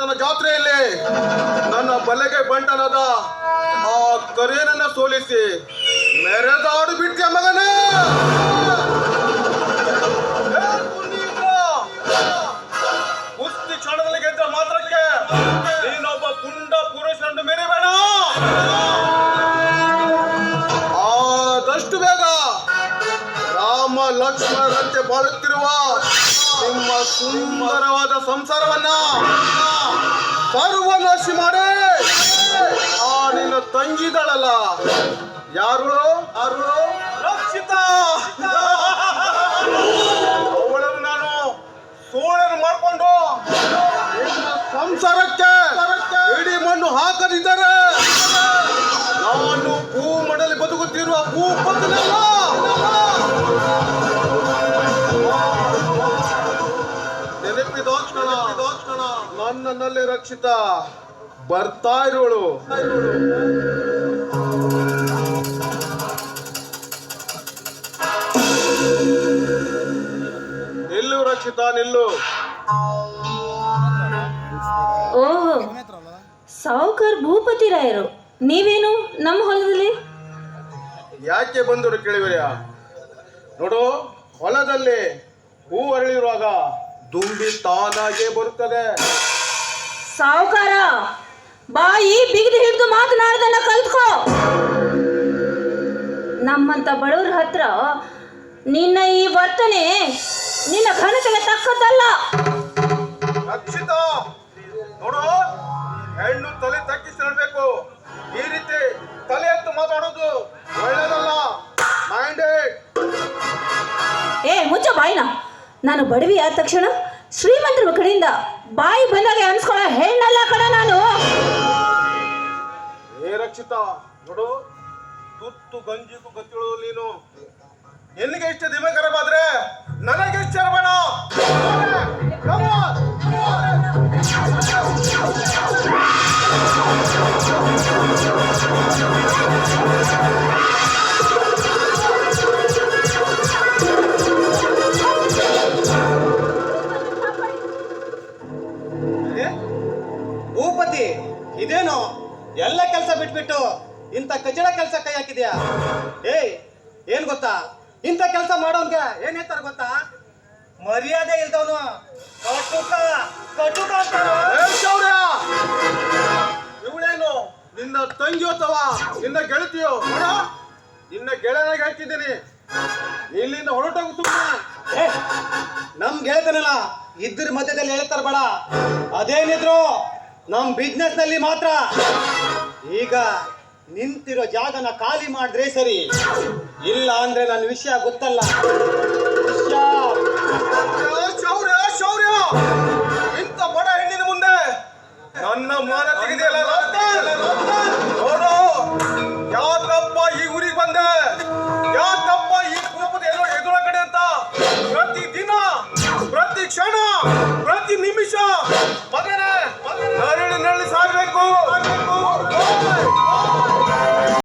ಧರ್ಮರಾಜನ ಜಾತ್ರೆಯಲ್ಲಿ ನನ್ನ ಬಲೆಗೆ ಬಂಟನಾದ ಆ ಕರೇನನ್ನ ಸೋಲಿಸಿ ಮೆರೆದಾಡು ಬಿಟ್ಟಿಯ ಮಗನೇ. ಕುಸ್ತಿ ಕ್ಷಣದಲ್ಲಿ ಗೆದ್ದ ಮಾತ್ರಕ್ಕೆ ನೀನೊಬ್ಬ ಪುಂಡ ಪುರುಷರನ್ನು ಮೆರಿಬೇಡ. ಆದಷ್ಟು ಬೇಗ ರಾಮ ಲಕ್ಷ್ಮಣರಂತೆ ಬಾಳುತ್ತಿರುವ ನಿಮ್ಮ ಸುಂದರವಾದ ಸಂಸಾರವನ್ನ ಸರ್ವನಾಶ ಮಾಡಿ ಆ ನಿನ್ನ ತಂಗಿದಳಲ್ಲ, ಯಾರು ರಕ್ಷಿತಾ, ಅವಳನ್ನು ನಾನು ಸೋಳನ್ನು ಮಾಡಿಕೊಂಡು ನಿಮ್ಮ ಸಂಸಾರಕ್ಕೆ ಇಡೀ ಮಣ್ಣು ಹಾಕದಿದ್ದರೆ ನಾನು ಭೂಮಂಡಲಿ ಬದುಕುತ್ತಿರುವ ಭೂಪತಿನಲ್ಲ. ನೆನಪಿದೋಕ್ಷಣ ನನ್ನಲ್ಲಿ ರಕ್ಷಿತಾ ಬರ್ತಾ ಇರೋಳು. ನಿಲ್ಲು ರಕ್ಷಿತಾ, ನಿಲ್ಲು. ಓಹೋ, ಸಾವುಕಾರ್ ಭೂಪತಿ ರಾಯರು, ನೀವೇನು ನಮ್ಮ ಹೊಲದಲ್ಲಿ? ಯಾಕೆ ಬಂದರು ಕೇಳಿವೆಯಾ? ನೋಡು, ಹೊಲದಲ್ಲಿ ಹೂ ಅರಳಿರುವಾಗ ದುಂಬಿ ತಾನಾಗೆ ಬರುತ್ತದೆ. ಸಾವುಕಾರ, ಬಾಯಿ ಬಿಗಿದು ಹಿಡಿದು ಮಾತನಾಡದನ್ನ ಕಲ್ತ್ಕೋ. ನಮ್ಮಂತ ಬಡವ್ರ ಹತ್ರ ನಿನ್ನ ಈ ವರ್ತನೆ ನಿನ್ನ ಘನತೆಗೆ ತಕ್ಕದ್ದಲ್ಲ. ರಕ್ಷಿತಾ, ನೋಡು, ಹೆಣ್ಣು ತಲೆ ತಗ್ಗಿಸಿ ನೋಡ್ಬೇಕು. ಈ ರೀತಿ ತಲೆ ಎತ್ತು ಮಾತಾಡೋದು ಒಳ್ಳೆಯದಲ್ಲ. ಮೈಂಡೆಡ್. ಮುಚ್ಚ ಬಾಯಿನ. ನಾನು ಬಡವಿ ಆದ ತಕ್ಷಣ ಶ್ರೀಮಂತರ ಕಡೆಯಿಂದ ಬಾಯಿ ಬಂದಾಗ ಅನ್ಸ್ಕೊಳ್ಳೋ ಹೆಣ್ಣಲ್ಲ ಕಣ ನಾನು. ರಕ್ಷಿತಾ, ನೋಡು, ತುತ್ತು ಗಂಜಿಗೂ ಗತಿಳು ನೀನು. ಎಲ್ಲಿಗೆ ಇಷ್ಟ ದಿಮೆ ಕರಬಾದ್ರೆ ನನಗೆ ಇಷ್ಟ ಇರಬೇಡ. ಭೂಪತಿ, ಇದೇನು ಎಲ್ಲ ಕೆಲಸ ಬಿಟ್ಬಿಟ್ಟು ಇಂಥ ಕಚಡ ಕೆಲಸ ಕೈ ಹಾಕಿದ್ಯಾ? ಏನ್ ಗೊತ್ತಾ, ಇಂಥ ಕೆಲಸ ಮಾಡೋನ್ಗೆ ಏನ್ ಹೇಳ್ತಾರ ಗೊತ್ತಾ? ಮರ್ಯಾದೆ ಇಲ್ದವನು ಕಟುಕ ಅಂತಾರ. ಇವಳೇನು ನಿನ್ನ ತಂಗಿಯೋ ಅಥವಾ ನಿನ್ನ ಗೆಳತಿಯೋ? ನೋಡ, ನಿನ್ನ ಗೆಳೆಯನಾಗಿ ಹೇಳ್ತಿದ್ದೀನಿ, ಇಲ್ಲಿಂದ ಹೊರಟೋಗು ಸುಮ್ಮನೆ. ನಮ್ ಗೆಳತನಲ್ಲ ಇದ್ರ ಮಧ್ಯದಲ್ಲಿ ಹೇಳ್ತಾರ ಬೇಡ. ಅದೇನಿದ್ರು ನಮ್ ಬಿಸ್ನೆಸ್ ನಲ್ಲಿ ಮಾತ್ರ. ಈಗ ನಿಂತಿರೋ ಜಾಗನ ಖಾಲಿ ಮಾಡಿದ್ರೆ ಸರಿ, ಇಲ್ಲ ಅಂದ್ರೆ ನನ್ನ ವಿಷಯ ಗೊತ್ತಲ್ಲ. ಶೌರ್ಯ, ಇಂಥ ಬಡ ಹೆಣ್ಣಿನ ಮುಂದೆ ನನ್ನ ಮಾನ ತೆಗೆದಿಲ್ಲ.